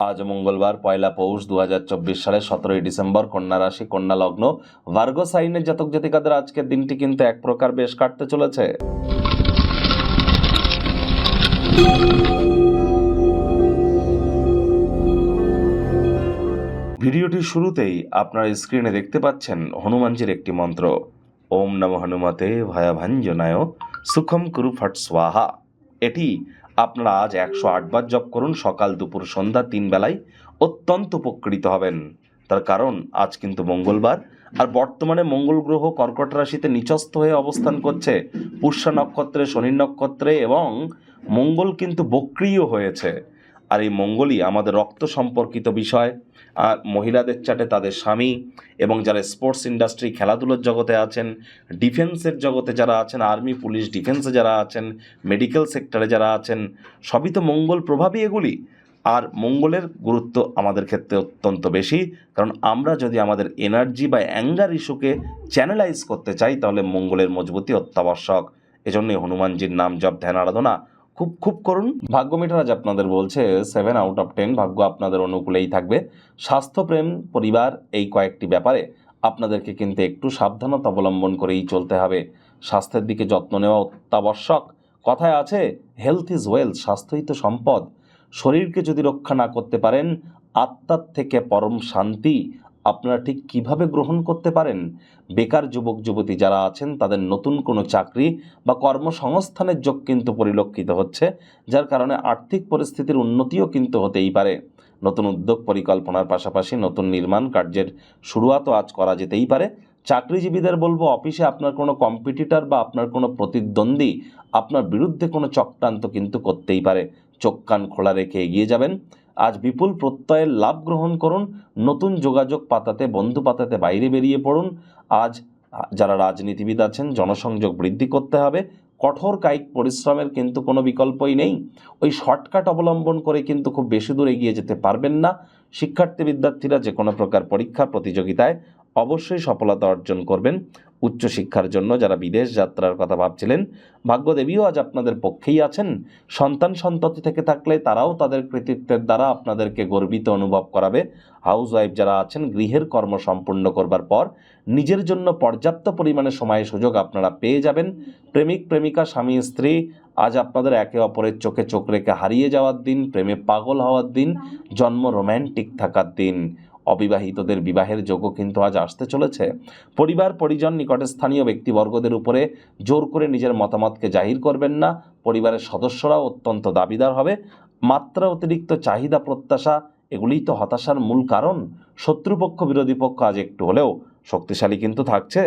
আজ মঙ্গলবার পয়লা পৌষ 2024 সালের 17ই ডিসেম্বর, কন্যা রাশি, কন্যা লগ্ন, ভার্গো সাইনের জাতক জাতিকাদের আজকের দিনটি কিন্তু এক প্রকার বেশ কাটতে চলেছে। ভিডিওটির শুরুতেই আপনারা স্ক্রিনে দেখতে পাচ্ছেন হনুমানজির একটি মন্ত্র, ওম নমঃ হনুমতে ভয়াভাঞ্জনায় সুখম কুরু ফট স্বাহা। এটি আপনারা আজ 108 বার জপ করুন, সকাল দুপুর সন্ধ্যা 3 বেলায়। অত্যন্ত উপকৃত হবেন। তার কারণ আজ কিন্তু মঙ্গলবার, আর বর্তমানে মঙ্গল গ্রহ কর্কট রাশিতে নিচস্থ হয়ে অবস্থান করছে, পুষ্যা নক্ষত্রে, শনি নক্ষত্রে, এবং মঙ্গল কিন্তু বক্রিয় হয়েছে। আর এই মঙ্গলই আমাদের রক্ত সম্পর্কিত বিষয়। আর মহিলাদের চাটে তাদের স্বামী, এবং যারা স্পোর্টস ইন্ডাস্ট্রি, খেলাধুলোর জগতে আছেন, ডিফেন্সের জগতে যারা আছেন, আর্মি পুলিশ ডিফেন্সে যারা আছেন, মেডিকেল সেক্টরে যারা আছেন, সবই তো মঙ্গল প্রভাবই এগুলি। আর মঙ্গলের গুরুত্ব আমাদের ক্ষেত্রে অত্যন্ত বেশি, কারণ আমরা যদি আমাদের এনার্জি বা অ্যাঙ্গার ইস্যুকে চ্যানেলাইজ করতে চাই, তাহলে মঙ্গলের মজবুতি অত্যাবশ্যক। এজন্যই হনুমানজির নাম জপ, ধ্যান, আরাধনা খুব খুব করুন। ভাগ্য মিটার আজ আপনাদের বলছে 7 আউট অফ 10, ভাগ্য আপনাদের অনুকূলেই থাকবে। স্বাস্থ্য, প্রেম, পরিবার, এই কয়েকটি ব্যাপারে আপনাদেরকে কিন্তু একটু সাবধানতা অবলম্বন করেই চলতে হবে। স্বাস্থ্যের দিকে যত্ন নেওয়া অত্যাবশ্যক। কথায় আছে হেলথ ইজ ওয়েলথ, স্বাস্থ্যই তো সম্পদ। শরীরকে যদি রক্ষা না করতে পারেন, আত্মার থেকে পরম শান্তি আপনারা ঠিক কিভাবে গ্রহণ করতে পারেন? বেকার যুবক যুবতী যারা আছেন, তাদের নতুন কোনো চাকরি বা কর্মসংস্থানের যোগ কিন্তু পরিলক্ষিত হচ্ছে, যার কারণে আর্থিক পরিস্থিতির উন্নতিও কিন্তু হতেই পারে। নতুন উদ্যোগ পরিকল্পনার পাশাপাশি নতুন নির্মাণ কার্যের শুরুয়াতও আজ করা যেতেই পারে। চাকরিজীবীদের বলবো, অফিসে আপনার কোনো কম্পিটিটর বা আপনার কোনো প্রতিদ্বন্দ্বী আপনার বিরুদ্ধে কোনো চক্রান্ত কিন্তু করতেই পারে। চোখ কান খোলা রেখে এগিয়ে যাবেন। আজ বিপুল প্রত্যয়ের লাভ গ্রহণ করুন। নতুন যোগাযোগ পাতাতে, বন্ধু পাতাতে বাইরে বেরিয়ে পড়ুন। আজ যারা রাজনীতিবিদ আছেন, জনসংযোগ বৃদ্ধি করতে হবে। কঠোর কায়িক পরিশ্রমের কিন্তু কোনো বিকল্পই নেই। ওই শর্টকাট অবলম্বন করে কিন্তু খুব বেশি দূর এগিয়ে যেতে পারবেন না। শিক্ষার্থী বিদ্যার্থীরা যে কোনো প্রকার পরীক্ষা প্রতিযোগিতায় অবশ্যই সফলতা অর্জন করবেন। উচ্চশিক্ষার জন্য যারা বিদেশ যাত্রার কথা ভাবছিলেন, ভাগ্যদেবীও আজ আপনাদের পক্ষেই আছেন। সন্তান সন্ততি থেকে থাকলে তারাও তাদের কৃতিত্বের দ্বারা আপনাদেরকে গর্বিত অনুভব করাবে। হাউস ওয়াইফ যারা আছেন, গৃহের কর্ম সম্পূর্ণ করবার পর নিজের জন্য পর্যাপ্ত পরিমাণে সময় সুযোগ আপনারা পেয়ে যাবেন। প্রেমিক প্রেমিকা, স্বামী স্ত্রী, আজ আপনাদের একে অপরের চোখে চোখ রেখে হারিয়ে যাওয়ার দিন, প্রেমে পাগল হওয়ার দিন, জন্ম রোম্যান্টিক থাকার দিন। অবিবাহিতদের বিবাহের যোগও কিন্তু আজ আসতে চলেছে। পরিবার পরিজন, নিকটে স্থানীয় ব্যক্তিবর্গদের উপরে জোর করে নিজের মতামতকে জাহির করবেন না। পরিবারের সদস্যরাও অত্যন্ত দাবিদার হবে। মাত্রা অতিরিক্ত চাহিদা প্রত্যাশা, এগুলিই তো হতাশার মূল কারণ। শত্রুপক্ষ বিরোধী পক্ষ আজ একটু হলেও শক্তিশালী কিন্তু থাকছে।